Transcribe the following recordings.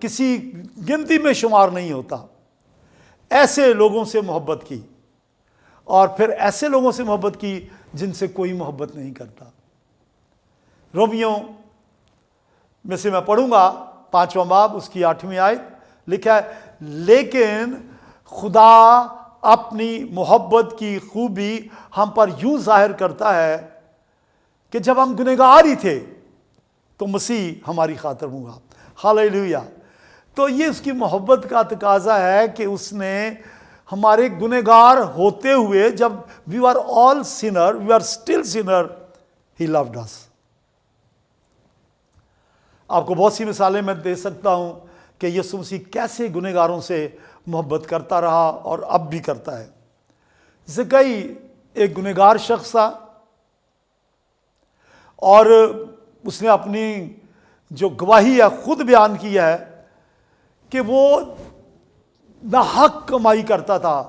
کسی گنتی میں شمار نہیں ہوتا، ایسے لوگوں سے محبت کی، اور پھر ایسے لوگوں سے محبت کی جن سے کوئی محبت نہیں کرتا۔ رومیوں میں سے میں پڑھوں گا 5واں باب اس کی 8ویں آیت، لکھا ہے لیکن خدا اپنی محبت کی خوبی ہم پر یوں ظاہر کرتا ہے کہ جب ہم گنہگار ہی تھے تو مسیح ہماری خاطر ہوا۔ ہاللیلویہ۔ تو یہ اس کی محبت کا تقاضا ہے کہ اس نے ہمارے گنہگار ہوتے ہوئے، جب we are all sinner, we are still sinner, he loved us. آپ کو بہت سی مثالیں میں دے سکتا ہوں کہ یسوع مسیح کیسے گنہگاروں سے محبت کرتا رہا اور اب بھی کرتا ہے۔ زکئی ایک گنہگار شخص تھا، اور اس نے اپنی جو گواہی ہے خود بیان کی ہے کہ وہ ناحق کمائی کرتا تھا،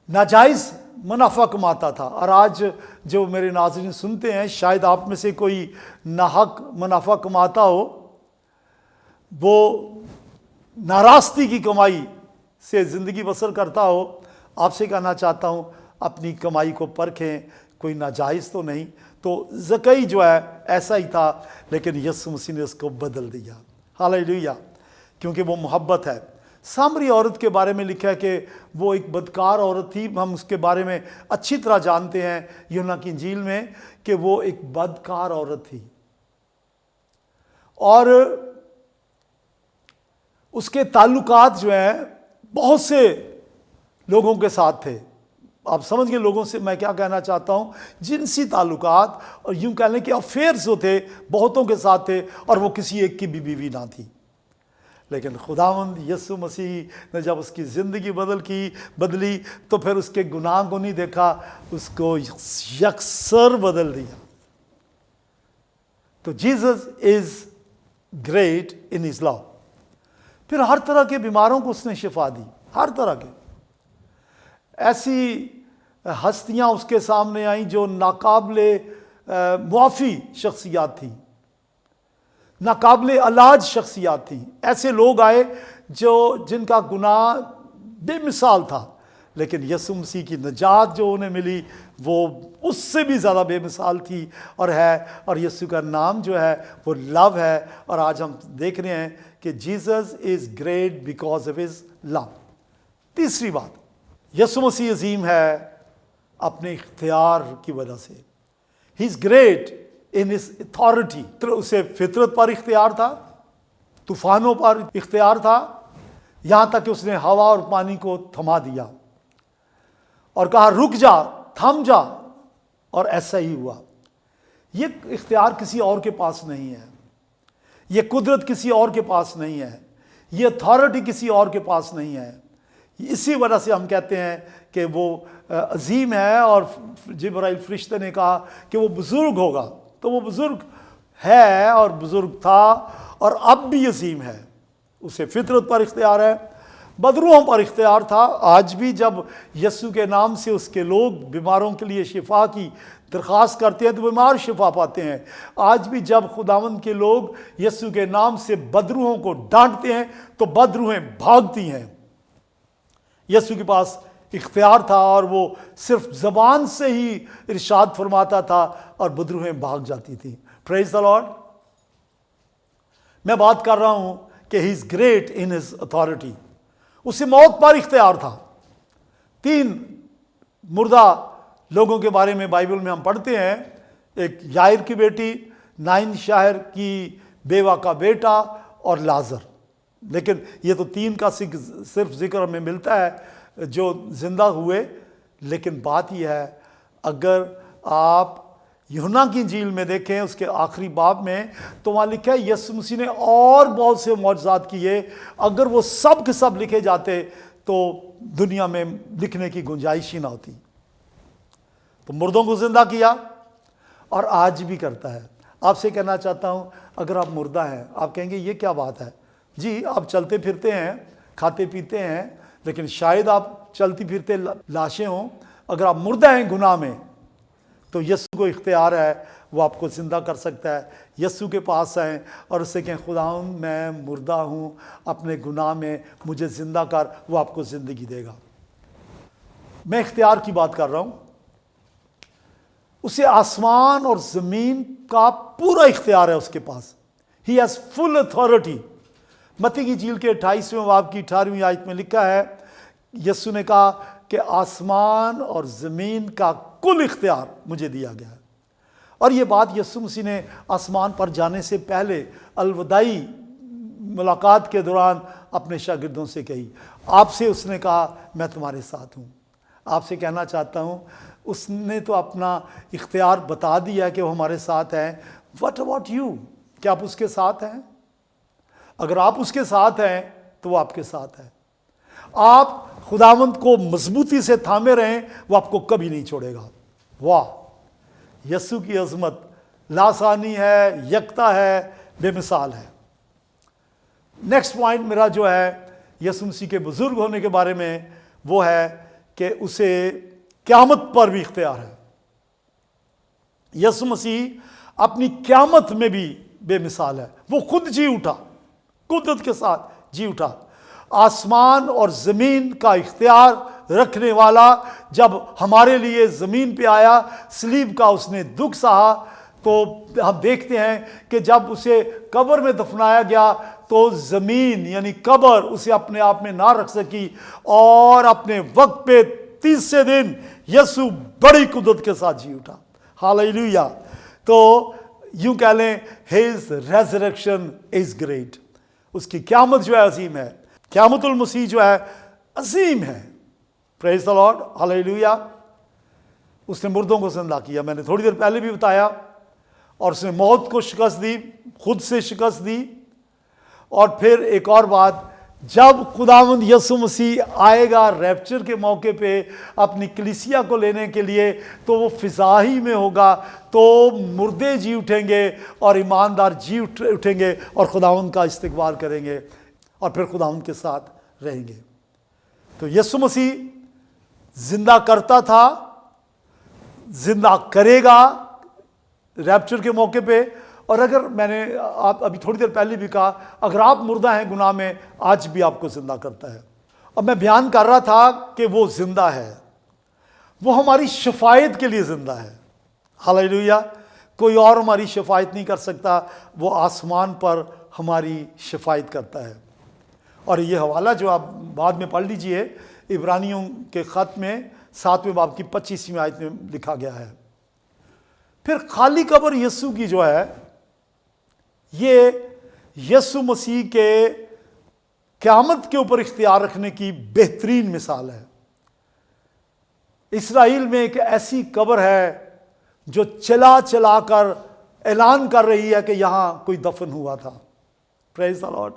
ناجائز منافع کماتا تھا۔ اور آج جو میرے ناظرین سنتے ہیں، شاید آپ میں سے کوئی ناحق منافع کماتا ہو، وہ ناراستی کی کمائی سے زندگی بسر کرتا ہو۔ آپ سے کہنا چاہتا ہوں اپنی کمائی کو پرکھیں، کوئی ناجائز تو نہیں۔ تو زکئی جو ہے ایسا ہی تھا، لیکن یسوع مسیح نے اس کو بدل دیا۔ ہاللیلویہ، کیونکہ وہ محبت ہے۔ سامری عورت کے بارے میں لکھا ہے کہ وہ ایک بدکار عورت تھی۔ ہم اس کے بارے میں اچھی طرح جانتے ہیں یوحنا کی انجیل میں کہ وہ ایک بدکار عورت تھی، اور اس کے تعلقات جو ہیں بہت سے لوگوں کے ساتھ تھے۔ آپ سمجھ گئے لوگوں سے میں کیا کہنا چاہتا ہوں؟ جنسی تعلقات، اور یوں کہہ لیں کہ افیئرز جو تھے بہتوں کے ساتھ تھے، اور وہ کسی ایک کی بھی بیوی نہ تھی۔ لیکن خداوند یسوع مسیح نے جب اس کی زندگی بدلی تو پھر اس کے گناہ کو نہیں دیکھا، اس کو یکسر بدل دیا۔ تو Jesus is great in his love. پھر ہر طرح کے بیماروں کو اس نے شفا دی، ہر طرح کے۔ ایسی ہستیاں اس کے سامنے آئیں جو ناقابل معافی شخصیات تھیں، ناقابل علاج شخصیات تھیں۔ ایسے لوگ آئے جن کا گناہ بے مثال تھا، لیکن یسوع مسیح کی نجات جو انہیں ملی وہ اس سے بھی زیادہ بے مثال تھی اور ہے۔ اور یسوع کا نام جو ہے وہ لو ہے، اور آج ہم دیکھ رہے ہیں کہ Jesus is great because of his love. تیسری بات، یسوع مسیح عظیم ہے اپنے اختیار کی وجہ سے۔ He is great in his authority. اسے فطرت پر اختیار تھا، طوفانوں پر اختیار تھا، یہاں تک کہ اس نے ہوا اور پانی کو تھما دیا اور کہا رک جا، تھم جا، اور ایسا ہی ہوا۔ یہ اختیار کسی اور کے پاس نہیں ہے، یہ قدرت کسی اور کے پاس نہیں ہے، یہ اتھارٹی کسی اور کے پاس نہیں ہے۔ اسی وجہ سے ہم کہتے ہیں کہ وہ عظیم ہے، اور جبرائیل فرشتے نے کہا کہ وہ بزرگ ہوگا، تو وہ بزرگ ہے اور بزرگ تھا اور اب بھی عظیم ہے۔ اسے فطرت پر اختیار ہے، بدروحوں پر اختیار تھا۔ آج بھی جب یسوع کے نام سے اس کے لوگ بیماروں کے لیے شفا کی درخواست کرتے ہیں تو بیمار شفا پاتے ہیں۔ آج بھی جب خداوند کے لوگ یسوع کے نام سے بدروحوں کو ڈانٹتے ہیں تو بدروحیں بھاگتی ہیں۔ یسوع کے پاس اختیار تھا، اور وہ صرف زبان سے ہی ارشاد فرماتا تھا اور بدروحیں بھاگ جاتی تھیں۔ Praise the Lord. میں بات کر رہا ہوں کہ he is great in his authority. اسے موت پر اختیار تھا۔ 3 مردہ لوگوں کے بارے میں بائبل میں ہم پڑھتے ہیں، ایک یائر کی بیٹی، نائن شاہر کی بیوہ کا بیٹا، اور لازر۔ لیکن یہ تو 3 کا صرف ذکر ہمیں ملتا ہے جو زندہ ہوئے۔ لیکن بات یہ ہے، اگر آپ یوحنا کی انجیل میں دیکھیں اس کے آخری باب میں، تو وہاں لکھا ہے یسوع مسیح نے اور بہت سے معجزات کیے۔ اگر وہ سب کے سب لکھے جاتے تو دنیا میں لکھنے کی گنجائش ہی نہ ہوتی۔ تو مردوں کو زندہ کیا، اور آج بھی کرتا ہے۔ آپ سے کہنا چاہتا ہوں، اگر آپ مردہ ہیں، آپ کہیں گے یہ کیا بات ہے؟ جی، آپ چلتے پھرتے ہیں، کھاتے پیتے ہیں، لیکن شاید آپ چلتی پھرتے لاشیں ہوں۔ اگر آپ مردہ ہیں گناہ میں تو یسوع کو اختیار ہے، وہ آپ کو زندہ کر سکتا ہے۔ یسوع کے پاس آئیں اور اس سے کہیں خداوند میں مردہ ہوں اپنے گناہ میں، مجھے زندہ کر، وہ آپ کو زندگی دے گا۔ میں اختیار کی بات کر رہا ہوں۔ اسے آسمان اور زمین کا پورا اختیار ہے اس کے پاس۔ He has full authority. متی کی انجیل کے 28ویں باب کی 18ویں آیت میں لکھا ہے، یسوع نے کہا کہ آسمان اور زمین کا کل اختیار مجھے دیا گیا ہے۔ اور یہ بات یسوع مسیح نے آسمان پر جانے سے پہلے الوداعی ملاقات کے دوران اپنے شاگردوں سے کہی۔ آپ سے اس نے کہا میں تمہارے ساتھ ہوں۔ آپ سے کہنا چاہتا ہوں، اس نے تو اپنا اختیار بتا دیا کہ وہ ہمارے ساتھ ہیں۔ What about you? کیا آپ اس کے ساتھ ہیں؟ اگر آپ اس کے ساتھ ہیں تو وہ آپ کے ساتھ ہے۔ آپ خداوند کو مضبوطی سے تھامے رہیں، وہ آپ کو کبھی نہیں چھوڑے گا۔ واہ، یسوع کی عظمت لاسانی ہے، یکتا ہے، بے مثال ہے۔ نیکسٹ پوائنٹ میرا جو ہے یسوع مسیح کے بزرگ ہونے کے بارے میں، وہ ہے کہ اسے قیامت پر بھی اختیار ہے۔ یسوع مسیح اپنی قیامت میں بھی بے مثال ہے۔ وہ خود جی اٹھا، قدرت کے ساتھ جی اٹھا۔ آسمان اور زمین کا اختیار رکھنے والا جب ہمارے لیے زمین پہ آیا، صلیب کا اس نے دکھ سہا، تو ہم دیکھتے ہیں کہ جب اسے قبر میں دفنایا گیا تو زمین یعنی قبر اسے اپنے آپ میں نہ رکھ سکی، اور اپنے وقت پہ تیسرے دن یسوع بڑی قدرت کے ساتھ جی اٹھا۔ ہاللیلویہ۔ تو یوں کہہ لیں his resurrection is great۔ اس کی قیامت جو ہے عظیم ہے۔ قیامت المسیح جو ہے عظیم ہے۔ پریز دی لارڈ، ہاللیلویہ۔ اس نے مردوں کو زندہ کیا، میں نے تھوڑی دیر پہلے بھی بتایا، اور اس نے موت کو شکست دی، خود سے شکست دی۔ اور پھر ایک اور بات، جب خداوند یسوع مسیح آئے گا ریپچر کے موقع پہ اپنی کلیسیا کو لینے کے لیے، تو وہ فضا ہی میں ہوگا، تو مردے جی اٹھیں گے اور ایماندار جی اٹھیں گے اور خداوند کا استقبال کریں گے، اور پھر خداوند کے ساتھ رہیں گے۔ تو یسوع مسیح زندہ کرتا تھا، زندہ کرے گا ریپچر کے موقع پہ۔ اور اگر میں نے آپ ابھی تھوڑی دیر پہلے بھی کہا، اگر آپ مردہ ہیں گناہ میں، آج بھی آپ کو زندہ کرتا ہے۔ اور میں بیان کر رہا تھا کہ وہ زندہ ہے، وہ ہماری شفاعت کے لیے زندہ ہے۔ ہاللیلویہ۔ کوئی اور ہماری شفاعت نہیں کر سکتا، وہ آسمان پر ہماری شفاعت کرتا ہے۔ اور یہ حوالہ جو آپ بعد میں پڑھ لیجئے، عبرانیوں کے خط میں 7ویں باب کی 25ویں آیت میں لکھا گیا ہے۔ پھر خالی قبر یسوع کی جو ہے، یہ یسوع مسیح کے قیامت کے اوپر اختیار رکھنے کی بہترین مثال ہے۔ اسرائیل میں ایک ایسی قبر ہے جو چلا چلا کر اعلان کر رہی ہے کہ یہاں کوئی دفن ہوا تھا۔ پریز دی لارڈ۔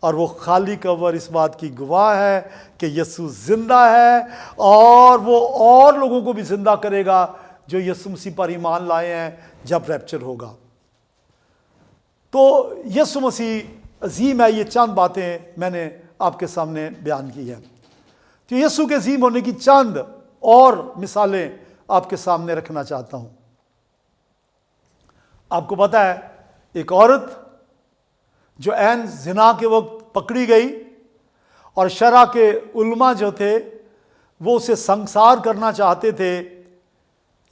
اور وہ خالی قبر اس بات کی گواہ ہے کہ یسوع زندہ ہے، اور وہ اور لوگوں کو بھی زندہ کرے گا جو یسوع مسیح پر ایمان لائے ہیں جب ریپچر ہوگا۔ تو یسوع مسیح عظیم ہے۔ یہ چند باتیں میں نے آپ کے سامنے بیان کی ہیں۔ تو یسوع کے عظیم ہونے کی چند اور مثالیں آپ کے سامنے رکھنا چاہتا ہوں۔ آپ کو پتہ ہے، ایک عورت جو عین زنا کے وقت پکڑی گئی، اور شرع کے علماء جو تھے وہ اسے سنسار کرنا چاہتے تھے،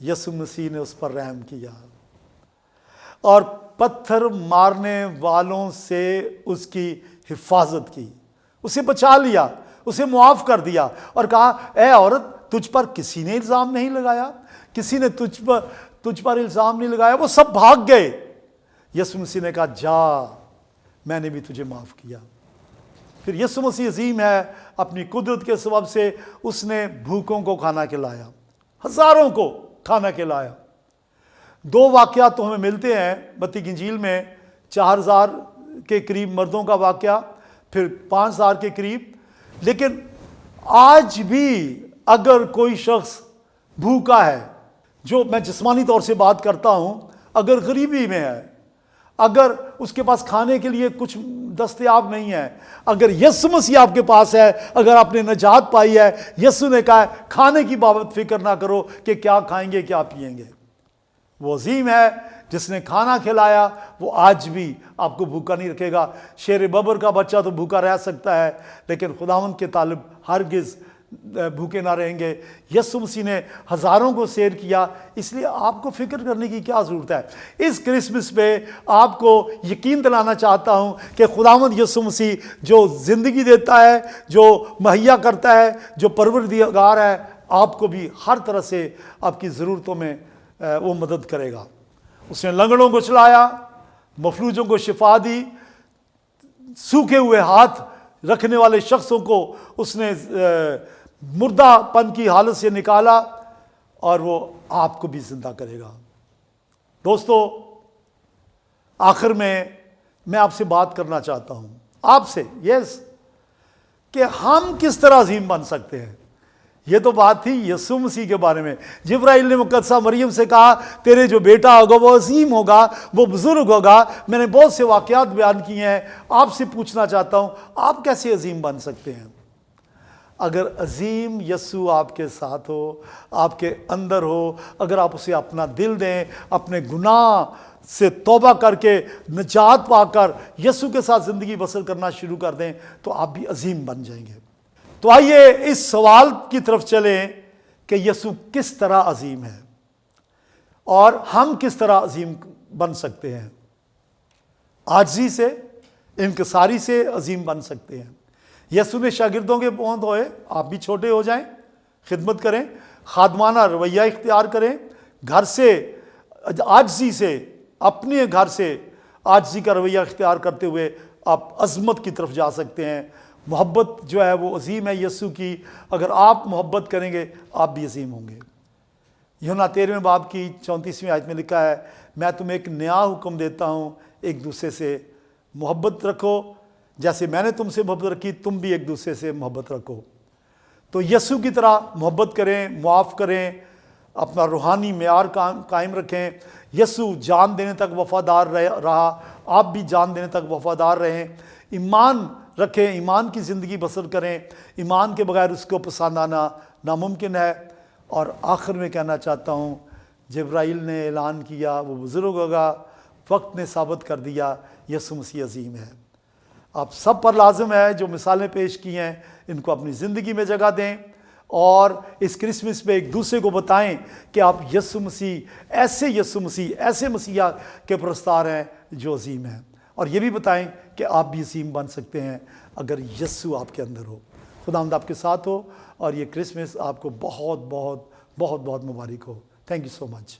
یسوع مسیح نے اس پر رحم کیا اور پتھر مارنے والوں سے اس کی حفاظت کی، اسے بچا لیا، اسے معاف کر دیا، اور کہا اے عورت، تجھ پر کسی نے الزام نہیں لگایا، کسی نے تجھ پر الزام نہیں لگایا۔ وہ سب بھاگ گئے۔ یسوع مسیح نے کہا جا، میں نے بھی تجھے معاف کیا۔ پھر یسوع مسیح عظیم ہے، اپنی قدرت کے سبب سے اس نے بھوکوں کو کھانا کھلایا، ہزاروں کو کھانا کھلایا۔ 2 واقعات تو ہمیں ملتے ہیں متی کی انجیل میں، 4000 کے قریب مردوں کا واقعہ، پھر 5000 کے قریب۔ لیکن آج بھی اگر کوئی شخص بھوکا ہے، جو میں جسمانی طور سے بات کرتا ہوں، اگر غریبی میں ہے، اگر اس کے پاس کھانے کے لیے کچھ دستیاب نہیں ہے، اگر یسوع مسیح آپ کے پاس ہے، اگر آپ نے نجات پائی ہے، یسوع نے کہا ہے کھانے کی بابت فکر نہ کرو کہ کیا کھائیں گے کیا پئیں گے۔ وہ عظیم ہے جس نے کھانا کھلایا، وہ آج بھی آپ کو بھوکا نہیں رکھے گا۔ شیر ببر کا بچہ تو بھوکا رہ سکتا ہے، لیکن خداوند کے طالب ہرگز بھوکے نہ رہیں گے۔ یسوع مسیح نے ہزاروں کو سیر کیا، اس لیے آپ کو فکر کرنے کی کیا ضرورت ہے؟ اس کرسمس پہ آپ کو یقین دلانا چاہتا ہوں کہ خداوند یسوع مسیح جو زندگی دیتا ہے، جو مہیا کرتا ہے، جو پروردگار ہے، آپ کو بھی ہر طرح سے آپ کی ضرورتوں میں وہ مدد کرے گا۔ اس نے لنگڑوں کو چلایا، مفلوجوں کو شفا دی، سوکھے ہوئے ہاتھ رکھنے والے شخصوں کو اس نے مردہ پن کی حالت سے نکالا، اور وہ آپ کو بھی زندہ کرے گا۔ دوستو، آخر میں آپ سے بات کرنا چاہتا ہوں، آپ سے، کہ ہم کس طرح عظیم بن سکتے ہیں۔ یہ تو بات تھی یسوع مسیح کے بارے میں۔ جبرائیل نے مقدسہ مریم سے کہا تیرے جو بیٹا ہوگا وہ عظیم ہوگا، وہ بزرگ ہوگا۔ میں نے بہت سے واقعات بیان کیے ہیں، آپ سے پوچھنا چاہتا ہوں آپ کیسے عظیم بن سکتے ہیں؟ اگر عظیم یسوع آپ کے ساتھ ہو، آپ کے اندر ہو، اگر آپ اسے اپنا دل دیں، اپنے گناہ سے توبہ کر کے نجات پا کر یسوع کے ساتھ زندگی بسر کرنا شروع کر دیں، تو آپ بھی عظیم بن جائیں گے۔ تو آئیے اس سوال کی طرف چلیں کہ یسوع کس طرح عظیم ہے اور ہم کس طرح عظیم بن سکتے ہیں۔ عاجزی سے، انکساری سے عظیم بن سکتے ہیں۔ یسوع نے شاگردوں کے پاؤں دھوئے، آپ بھی چھوٹے ہو جائیں، خدمت کریں، خادمانہ رویہ اختیار کریں، گھر سے عاجزی سے، اپنے گھر سے عاجزی کا رویہ اختیار کرتے ہوئے آپ عظمت کی طرف جا سکتے ہیں۔ محبت جو ہے وہ عظیم ہے یسوع کی، اگر آپ محبت کریں گے آپ بھی عظیم ہوں گے۔ یوحنا 13 باب کی 34ویں آیت میں لکھا ہے، میں تمہیں ایک نیا حکم دیتا ہوں، ایک دوسرے سے محبت رکھو، جیسے میں نے تم سے محبت رکھی تم بھی ایک دوسرے سے محبت رکھو۔ تو یسوع کی طرح محبت کریں، معاف کریں، اپنا روحانی معیار قائم رکھیں۔ یسوع جان دینے تک وفادار رہا، آپ بھی جان دینے تک وفادار رہیں۔ ایمان رکھیں، ایمان کی زندگی بسر کریں، ایمان کے بغیر اس کو پسند آنا ناممکن ہے۔ اور آخر میں کہنا چاہتا ہوں، جبرائیل نے اعلان کیا وہ بزرگ ہوگا، وقت نے ثابت کر دیا یسوع مسیح عظیم ہے۔ آپ سب پر لازم ہے جو مثالیں پیش کی ہیں ان کو اپنی زندگی میں جگہ دیں، اور اس کرسمس پہ ایک دوسرے کو بتائیں کہ آپ یسوع مسیح، ایسے مسیحا کے پرستار ہیں جو عظیم ہیں، اور یہ بھی بتائیں کہ آپ بھی عظیم بن سکتے ہیں اگر یسوع آپ کے اندر ہو۔ خداوند آپ کے ساتھ ہو، اور یہ کرسمس آپ کو بہت بہت بہت بہت مبارک ہو۔ Thank you so much.